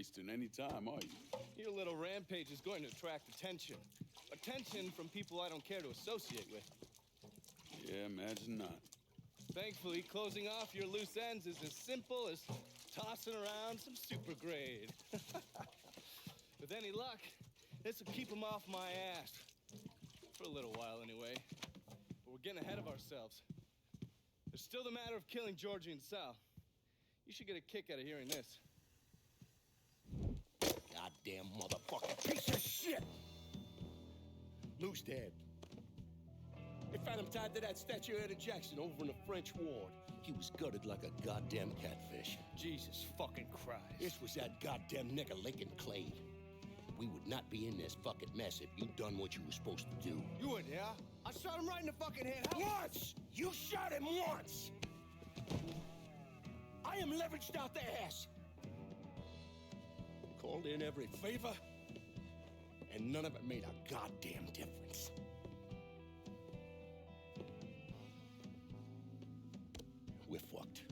wasting any time, are you? Your little rampage is going to attract attention. Attention from people I don't care to associate with. Yeah, imagine not. Thankfully, closing off your loose ends is as simple as tossing around some super grade. With any luck, this will keep them off my ass. For a little while, anyway. But we're getting ahead of ourselves. There's still the matter of killing Georgie and Sal. You should get a kick out of hearing this. Goddamn motherfucking piece of shit! Lou's dead. They found him tied to that statue of Eddie Jackson over in the French ward. He was gutted like a goddamn catfish. Jesus fucking Christ. This was that goddamn nigger Lincoln Clay. We would not be in this fucking mess if you'd done what you were supposed to do. You would, yeah? I shot him right in the fucking head. Once! You shot him once! I am leveraged out the ass. Called in every favor, and none of it made a goddamn difference. We're fucked.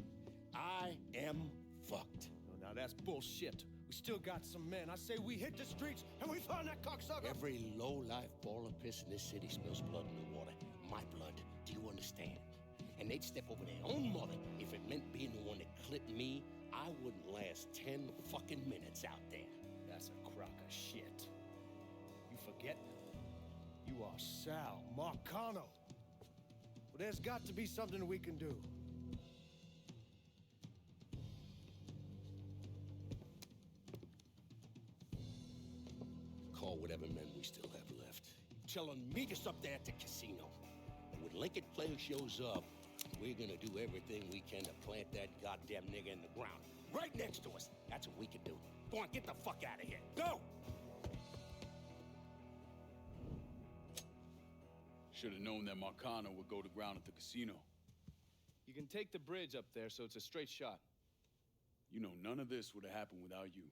I am fucked. Oh, now that's bullshit. We still got some men. I say we hit the streets and we find that cocksucker. Every low-life ball of piss in this city spills blood in the water. My blood. Do you understand? And they'd step over their own mother if it meant being the one that clipped me. I wouldn't last 10 fucking minutes out there. That's a crock of shit. You forget? You are Sal Marcano. Well, there's got to be something we can do. Call whatever men we still have left. Tell them meet us up there at the casino. And when Lincoln Clay shows up, we're gonna do everything we can to plant that goddamn nigga in the ground. Right next to us. That's what we can do. Go on, get the fuck out of here. Go! Should have known that Marcano would go to ground at the casino. You can take the bridge up there, so it's a straight shot. You know, none of this would have happened without you.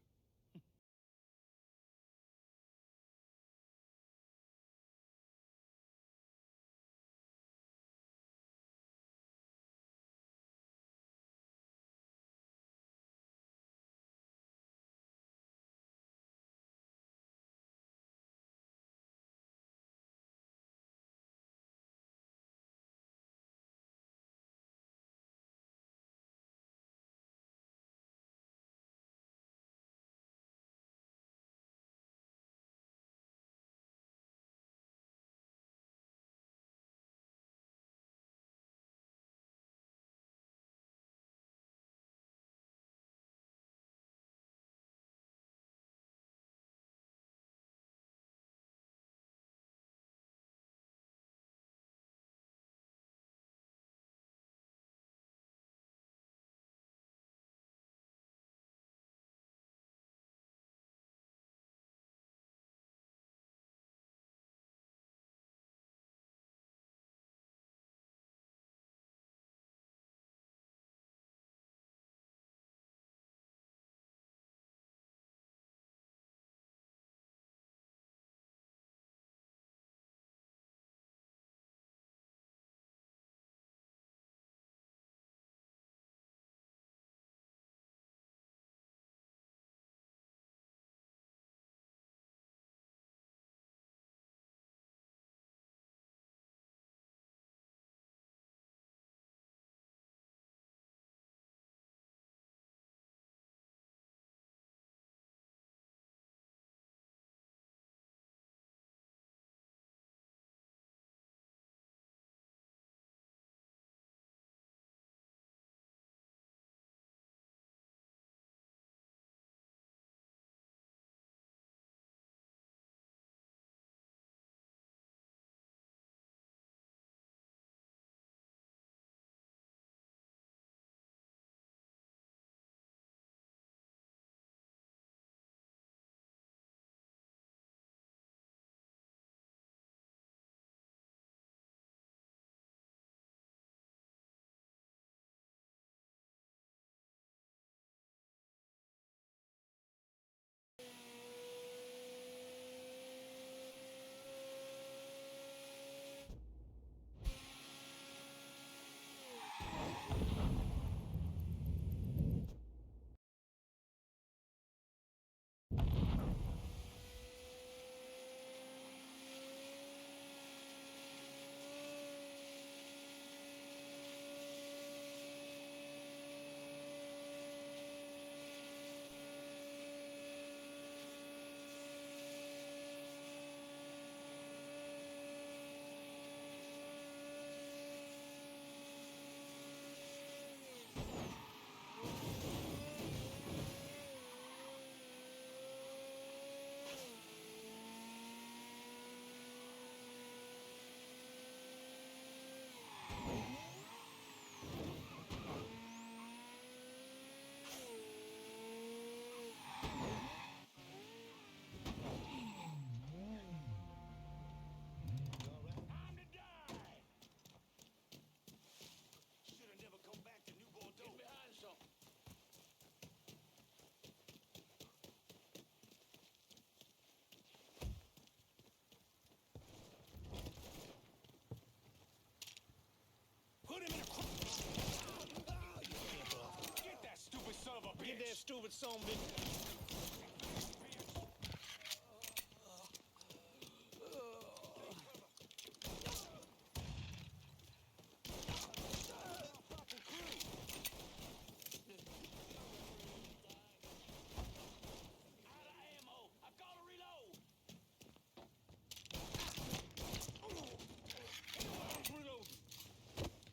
move it, son, bitch.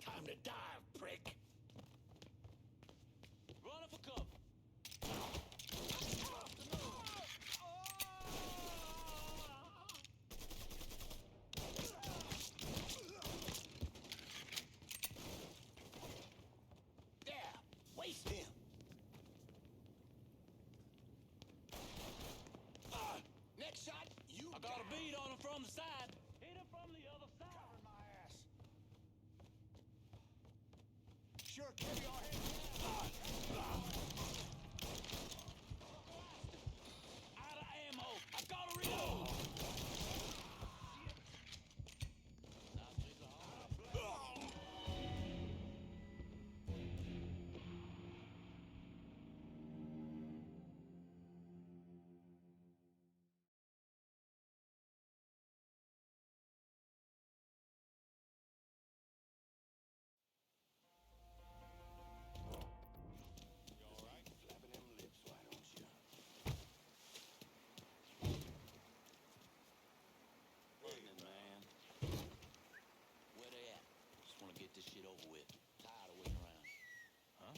Time to dive, prick. Running for cover. There, waste him. Next shot, you I got a bead on him from the side. Hit him from the other side. Cover my ass. Sure, carry your head. Out of ammo. I gotta reload. Flapping them lips, why don't you? Running, man. Where they at? Just want to get this shit over with. Tired of waiting around. Huh?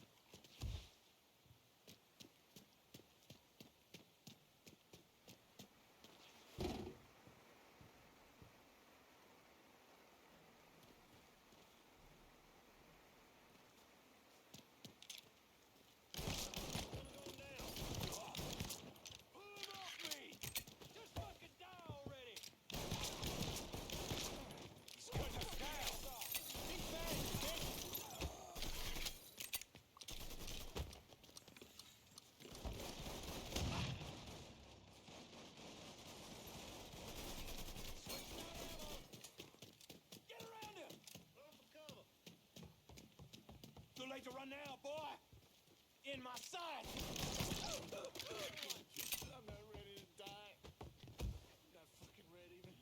Too late to run now, boy. In my sight. I'm not ready to die. Not fucking ready, man.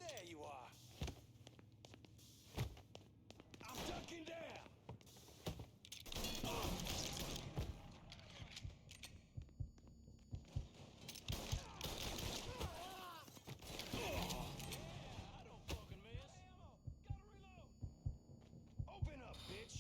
There you are. I'm ducking down. I don't fucking miss. Open up, bitch.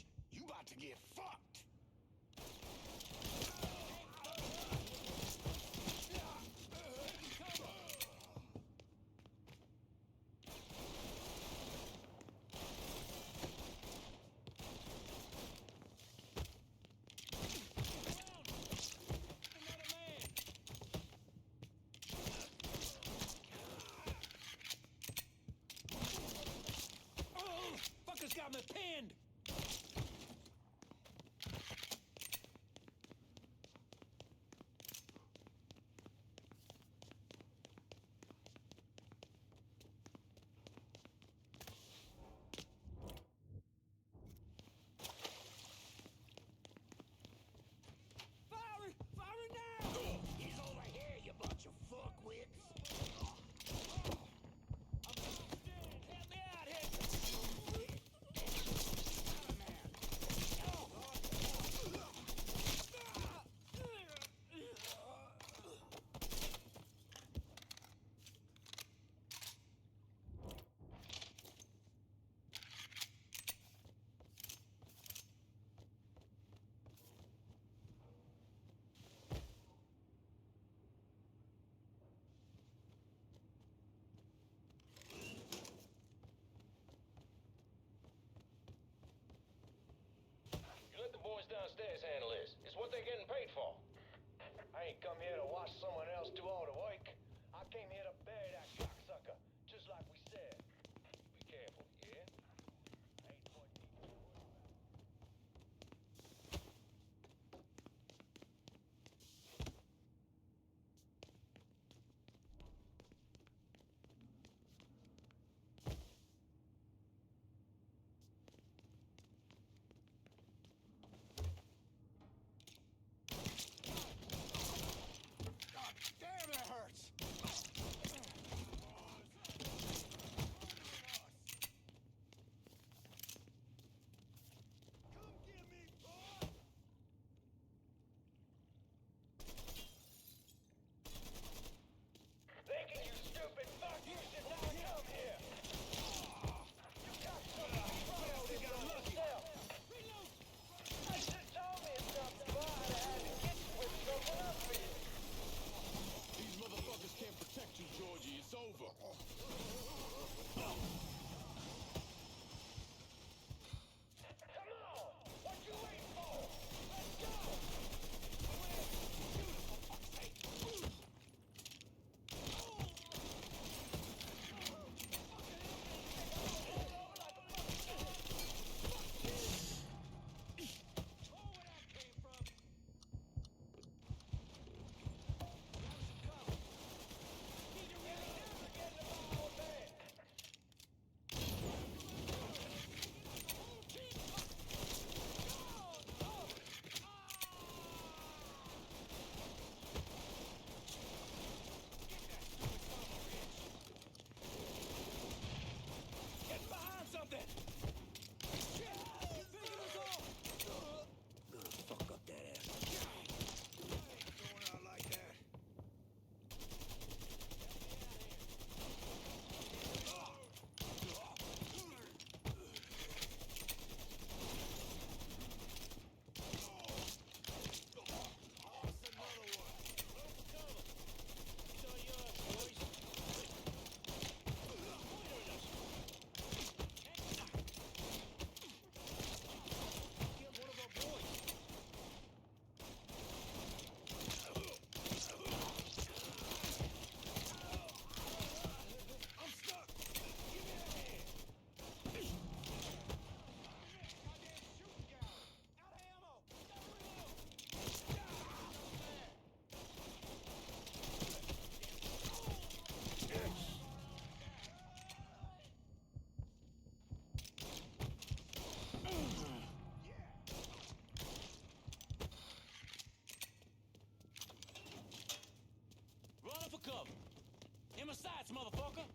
sights, motherfucker!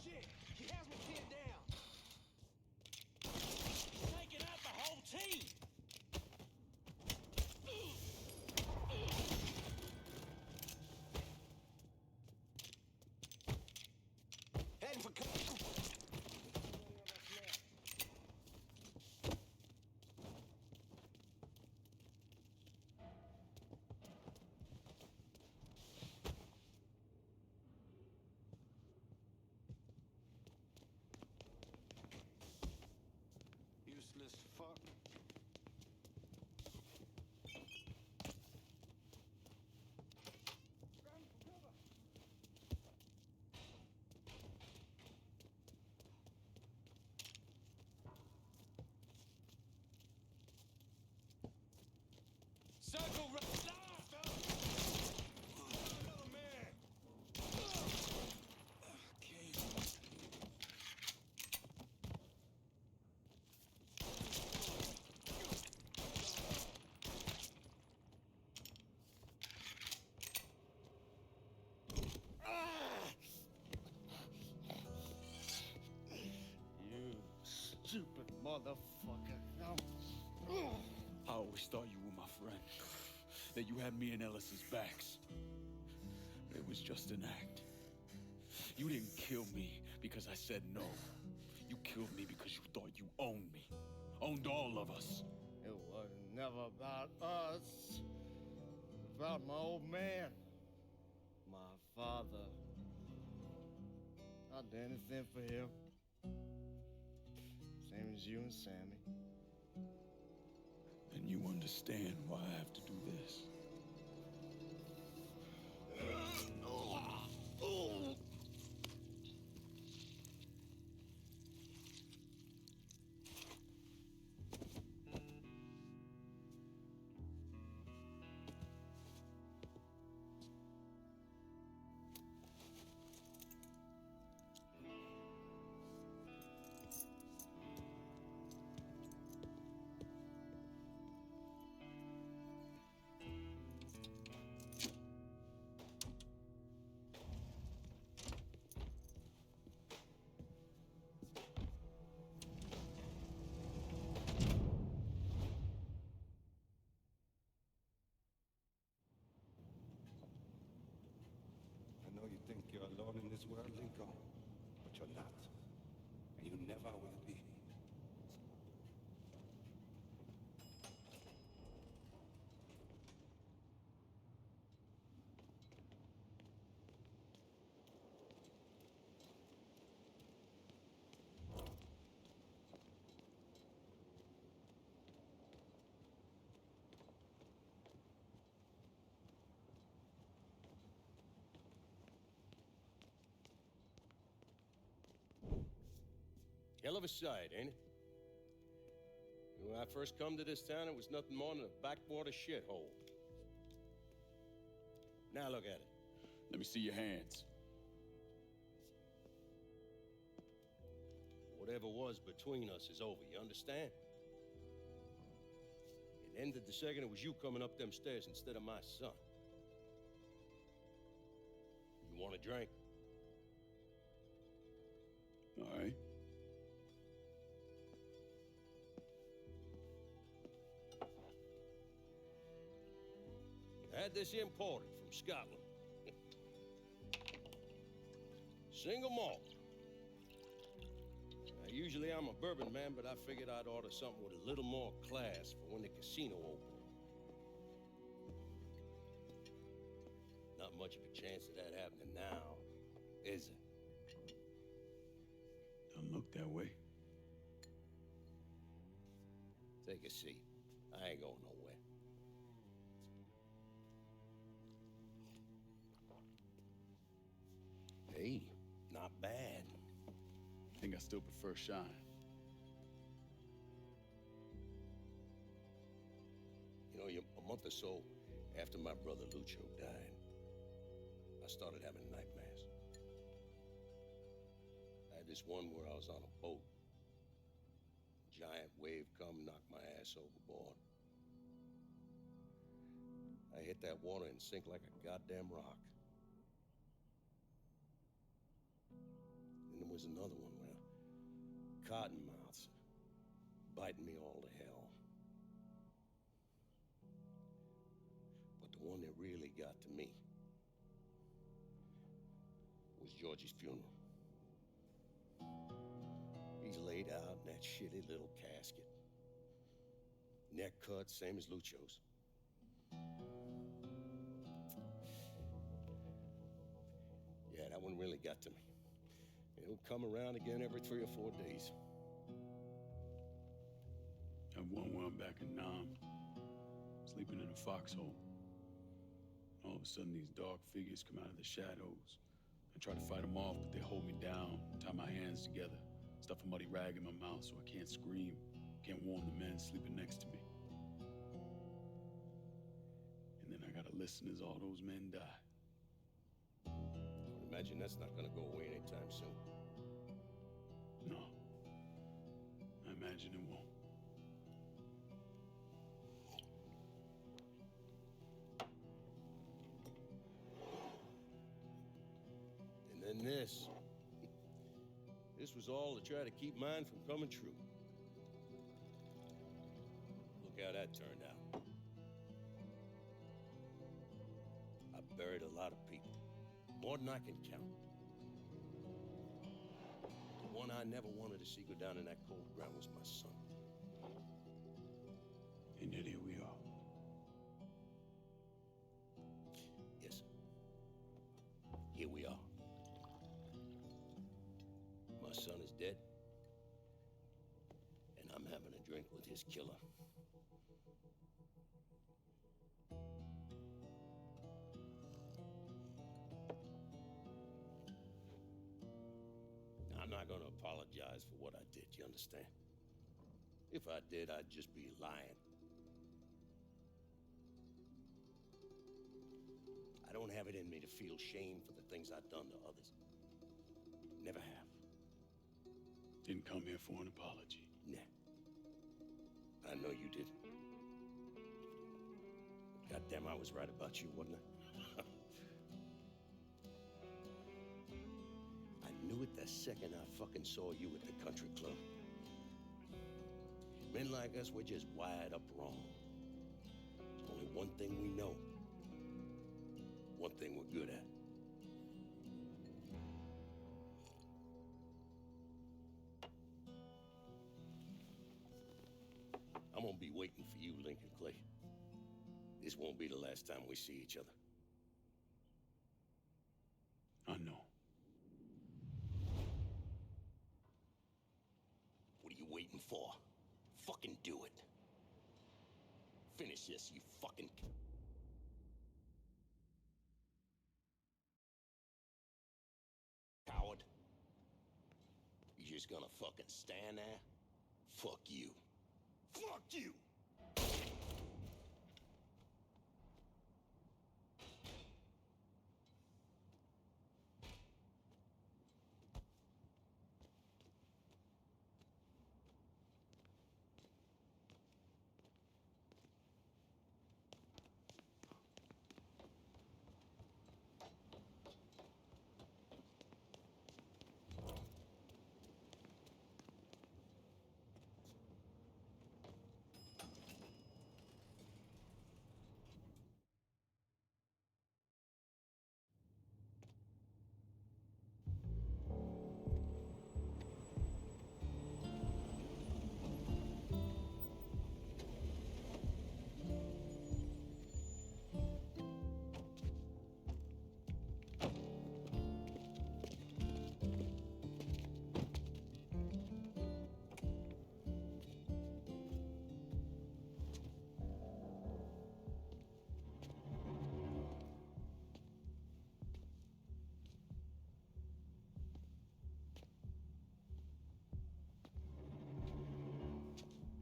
Shit! He has me pinned down! Taking out the whole team! Heading for cover. Useless fuck. Circle right. Another man. You stupid motherfucker. I always thought you were my friend. That you had me and Ellis's backs. It was just an act. You didn't kill me because I said no. You killed me because you thought you owned me. Owned all of us. It was never about us. It was about my old man. My father. I'd do anything for him. Same as you and Sammy. And you understand why I have to do this. I know you think you're alone in this world, Lincoln, but you're not. And you never will be. Hell of a sight, ain't it? When I first come to this town, it was nothing more than a backwater shithole. Now look at it. Let me see your hands. Whatever was between us is over, you understand? It ended the second it was you coming up them stairs instead of my son. You want a drink? All right. I had this imported from Scotland. Single malt. Now, usually I'm a bourbon man, but I figured I'd order something with a little more class for when the casino opened. Not much of a chance of that happening now, is it? Don't look that way. Take a seat. I ain't going nowhere. Hey, not bad. I think I still prefer Shine. You know, a month or so after my brother Lucho died, I started having nightmares. I had this one where I was on a boat. Giant wave come, knocked my ass overboard. I hit that water and sink like a goddamn rock. And there was another one where cottonmouths biting me all to hell. But the one that really got to me was Georgie's funeral. He's laid out in that shitty little casket. Neck cut, same as Lucho's. Yeah, that one really got to me. It'll come around again every 3 or 4 days. And one where I'm back in Nam, sleeping in a foxhole. All of a sudden, these dark figures come out of the shadows. I try to fight them off, but they hold me down, tie my hands together, stuff a muddy rag in my mouth so I can't scream, can't warn the men sleeping next to me. And then I gotta listen as all those men die. I would imagine that's not gonna go away anytime soon. No, I imagine it won't. And then this. This was all to try to keep mine from coming true. Look how that turned out. I buried a lot of people, more than I can count. The one I never wanted to see go down in that cold ground was my son. And yet here we are. Yes, sir. Here we are. My son is dead, and I'm having a drink with his killer. I'm not gonna apologize for what I did, you understand? If I did, I'd just be lying. I don't have it in me to feel shame for the things I've done to others. Never have. Didn't come here for an apology. Nah. I know you didn't. Goddamn, I was right about you, wasn't I? I knew it the second I fucking saw you at the country club. Men like us, we're just wired up wrong. There's only one thing we know. One thing we're good at. I'm gonna be waiting for you, Lincoln Clay. This won't be the last time we see each other. I know. What are you waiting for? Fucking do it. Finish this, you fucking... coward. You just gonna fucking stand there? Fuck you. Fuck you!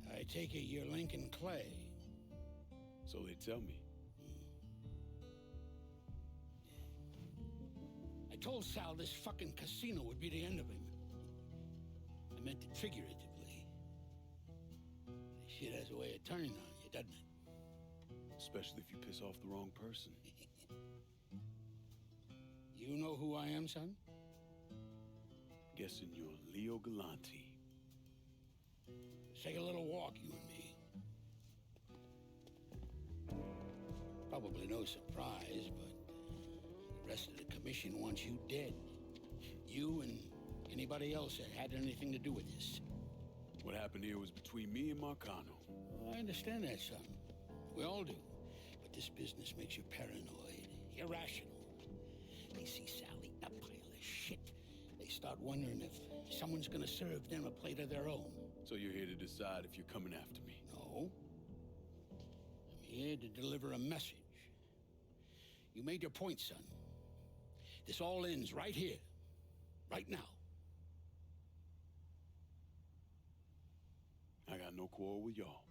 I take it you're Lincoln Clay. So they tell me. I told Sal this fucking casino would be the end of him. I meant it figuratively. Shit has a way of turning on you, doesn't it? Especially if you piss off the wrong person. You know who I am, son? Guessing you're Leo Galante. Let's take a little walk, you and me. Probably no surprise, but the rest of the commission wants you dead. You and anybody else that had anything to do with this. What happened here was between me and Marcano. Well, I understand that, son. We all do. But this business makes you paranoid, irrational. They see Sally, a pile of shit. They start wondering if someone's gonna serve them a plate of their own. So you're here to decide if you're coming after me? No. I'm here to deliver a message. You made your point, son. This all ends right here, right now. I got no quarrel with y'all.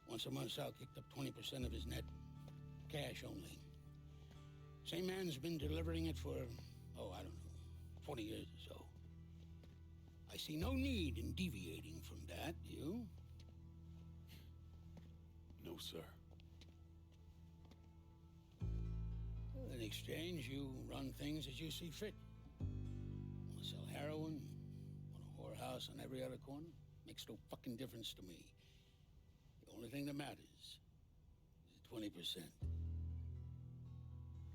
Once a month, Sal kicked up 20% of his net. Cash only. Same man's been delivering it for, oh, I don't know, 40 years or so. I see no need in deviating from that, do you? No, sir. In exchange, you run things as you see fit. Want to sell heroin? Want a whorehouse on every other corner? Makes no fucking difference to me. The only thing that matters is 20%.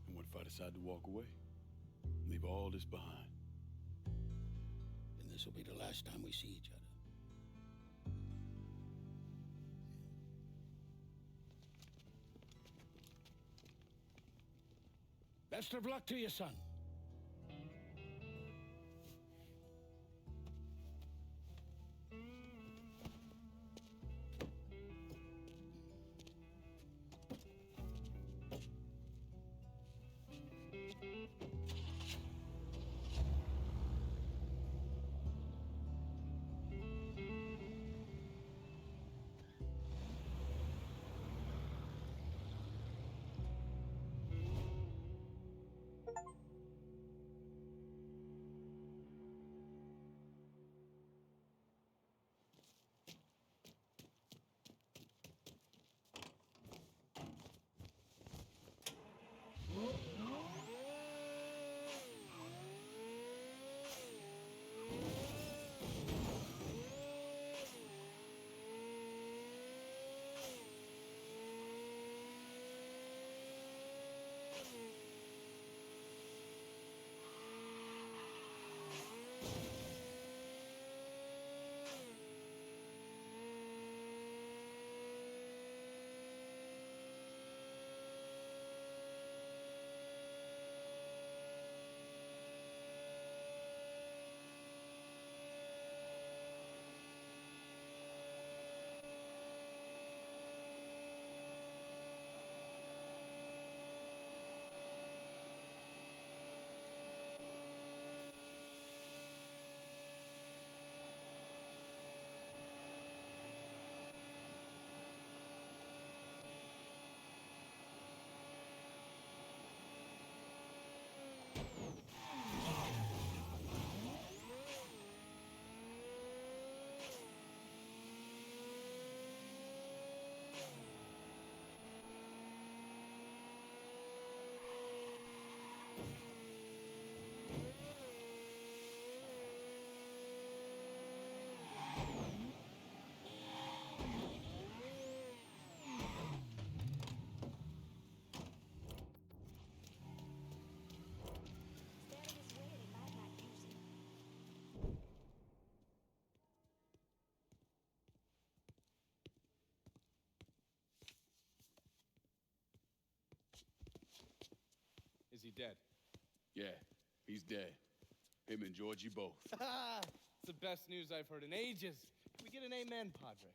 And what if I decide to walk away? Leave all this behind? Then this will be the last time we see each other. Best of luck to you, son. Is he dead? Yeah, he's dead. Him and Georgie both. It's the best news I've heard in ages. Can we get an amen, Padre?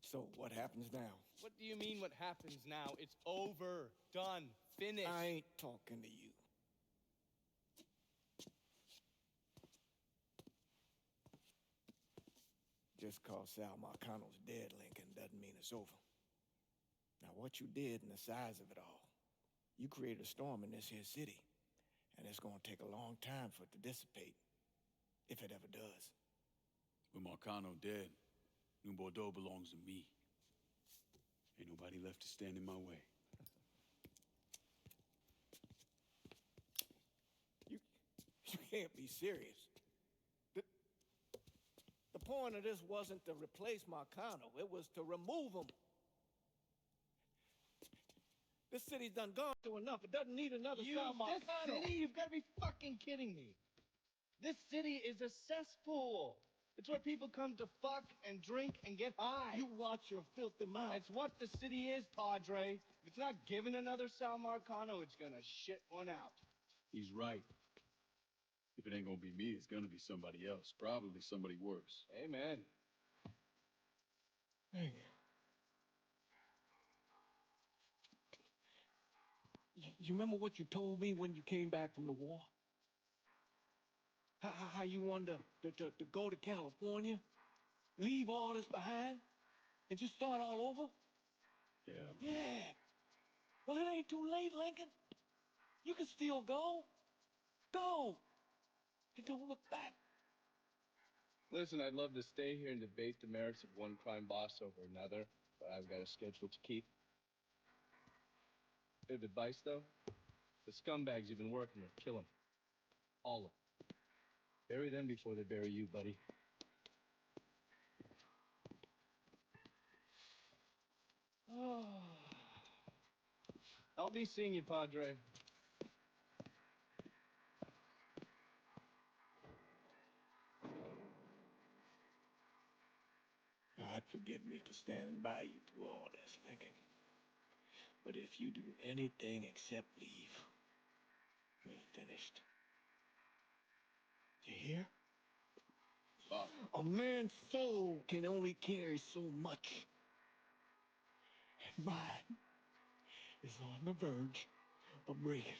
So what happens now? What do you mean what happens now? It's over. Done. Finished. I ain't talking to you. Just cause Sal Marcano's dead, Lincoln, doesn't mean it's over. Now, what you did and the size of it all, you created a storm in this here city. And it's gonna take a long time for it to dissipate, if it ever does. With Marcano dead, New Bordeaux belongs to me. Ain't nobody left to stand in my way. You can't be serious. The point of this wasn't to replace Marcano. It was to remove him. This city's done gone through enough. It doesn't need another Sal Marcano. This city? You've got to be fucking kidding me. This city is a cesspool. It's where people come to fuck and drink and get high. You watch your filthy mouth. It's what the city is, Padre. If it's not giving another Sal Marcano, it's gonna shit one out. He's right. If it ain't gonna be me, it's gonna be somebody else. Probably somebody worse. Amen. Hey. You remember what you told me when you came back from the war? How you wanted to go to California, leave all this behind, and just start all over? Yeah. Yeah. Well, it ain't too late, Lincoln. You can still go. Go. And don't look back. Listen, I'd love to stay here and debate the merits of one crime boss over another, but I've got a schedule to keep. Bit of advice, though. The scumbags you've been working with, kill them. All of them. Bury them before they bury you, buddy. I'll be seeing you, Padre. God forgive me for standing by you through all this, Lincoln. But if you do anything except leave, we're finished. You hear? Bob. A man's soul can only carry so much. And mine is on the verge of breaking.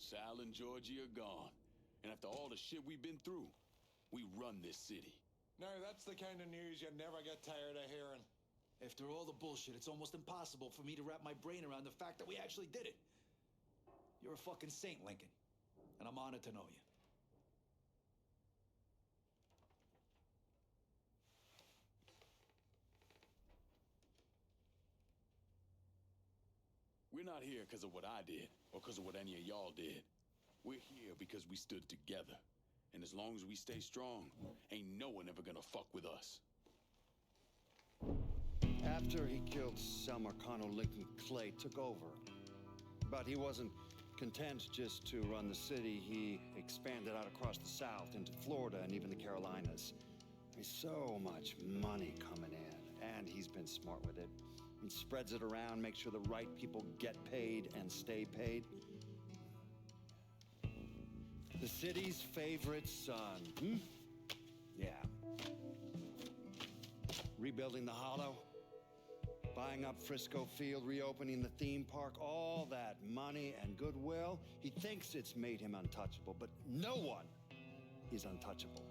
Sal and Georgie are gone. And after all the shit we've been through, we run this city. No, that's the kind of news you never get tired of hearing. After all the bullshit, it's almost impossible for me to wrap my brain around the fact that we actually did it. You're a fucking saint, Lincoln. And I'm honored to know you. We're not here because of what I did, or because of what any of y'all did. We're here because we stood together. And as long as we stay strong, ain't no one ever gonna fuck with us. After he killed Sal Marcano, Lincoln Clay took over. But he wasn't content just to run the city. He expanded out across the South into Florida and even the Carolinas. There's so much money coming in, and he's been smart with it. He spreads it around, makes sure the right people get paid and stay paid. The city's favorite son, Yeah. Rebuilding the Hollow, buying up Frisco Field, reopening the theme park, all that money and goodwill. He thinks it's made him untouchable, but no one is untouchable.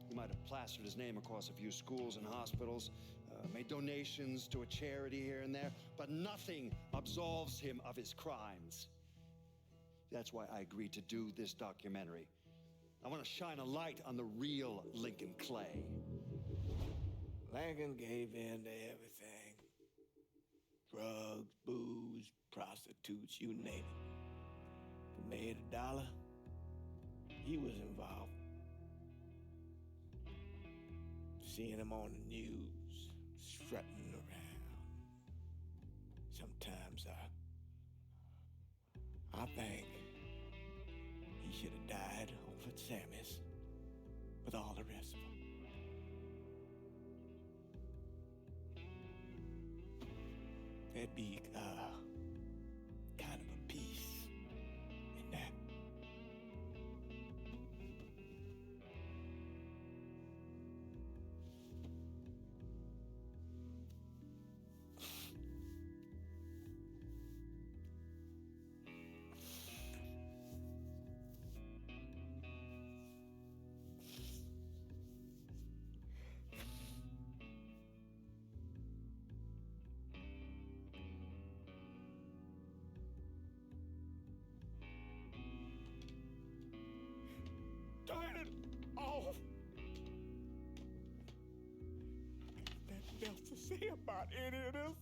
He might have plastered his name across a few schools and hospitals, made donations to a charity here and there, but nothing absolves him of his crimes. That's why I agreed to do this documentary. I want to shine a light on the real Lincoln Clay. Lincoln gave in to everything. Drugs, booze, prostitutes, you name it. If he made $1, he was involved. Seeing him on the news, strutting around. Sometimes I think he should have died over at Sammy's with all the rest of them. There'd be kind of a peace in that. Turn it off! Ain't nothing else to say about any of this.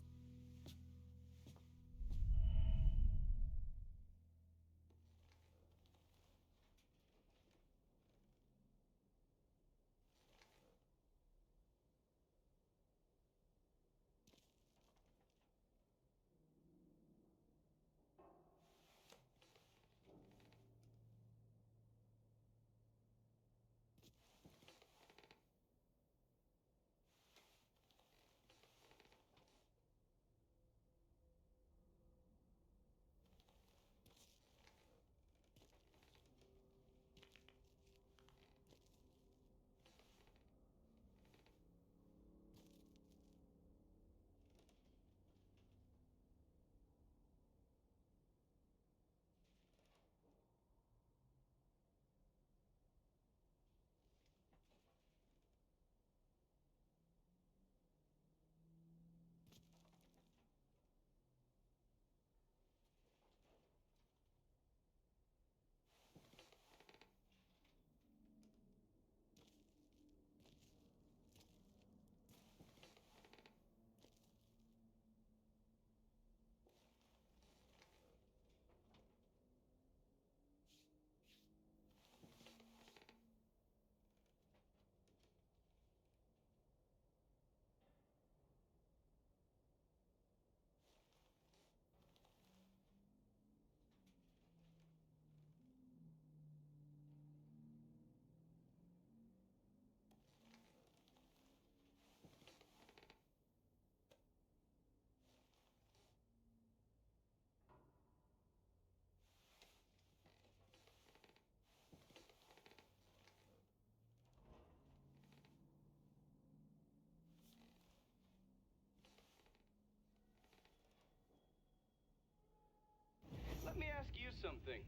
something.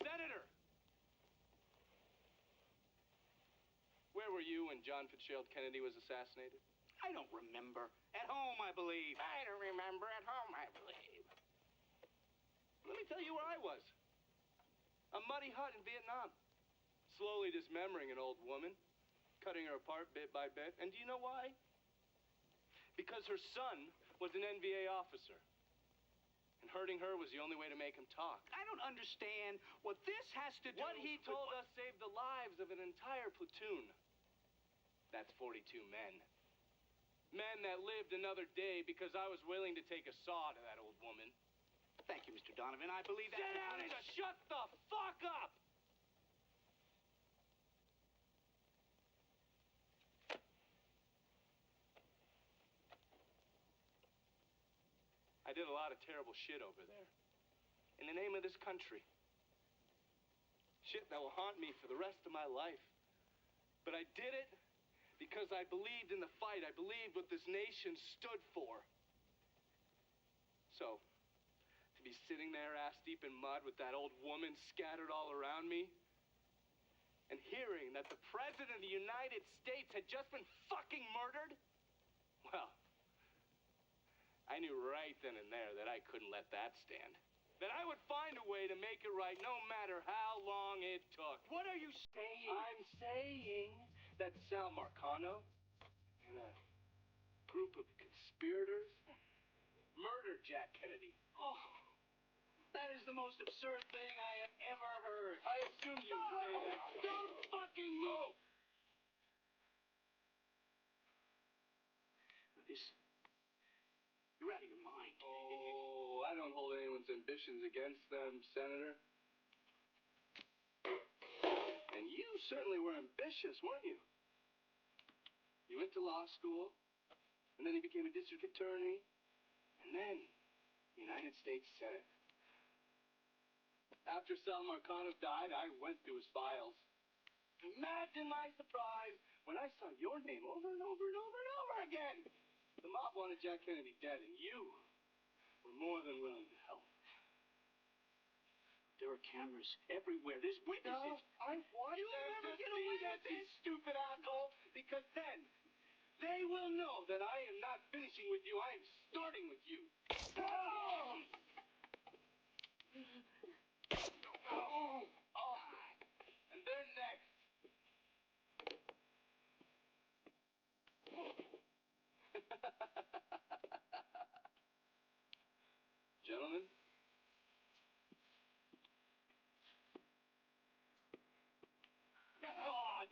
Senator! Where were you when John Fitzgerald Kennedy was assassinated? I don't remember. At home, I believe. I don't remember. At home, I believe. Let me tell you where I was. A muddy hut in Vietnam. Slowly dismembering an old woman. Cutting her apart bit by bit. And do you know why? Because her son was an NVA officer. And hurting her was the only way to make him talk. I don't understand what this has to do What he told us saved the lives of an entire platoon. That's 42 men. Men that lived another day because I was willing to take a saw to that old woman. Thank you, Mr. Donovan. I believe that. Shut the fuck up! I did a lot of terrible shit over there. In the name of this country. Shit that will haunt me for the rest of my life. But I did it because I believed in the fight. I believed what this nation stood for. So, to be sitting there ass deep in mud with that old woman scattered all around me, and hearing that the President of the United States had just been fucking murdered, well, I knew right then and there that I couldn't let that stand. That I would find a way to make it right no matter how long it took. What are you saying? I'm saying that Sal Marcano and a group of conspirators murdered Jack Kennedy. Oh, that is the most absurd thing I have ever heard. I assume you would say that. Don't fucking move! You're out of your mind. Oh, I don't hold anyone's ambitions against them, Senator. And you certainly were ambitious, weren't you? You went to law school, and then you became a district attorney, and then United States Senate. After Sal Marcano died, I went through his files. Imagine my surprise when I saw your name over and over and over and over again. The mob wanted Jack Kennedy dead, and you were more than willing to help. There are cameras everywhere. There's witnesses. I want You'll them never to get see away that, with you this. stupid asshole, because then they will know that I am not finishing with you. I am starting with you. And they're next. Gentlemen. Oh,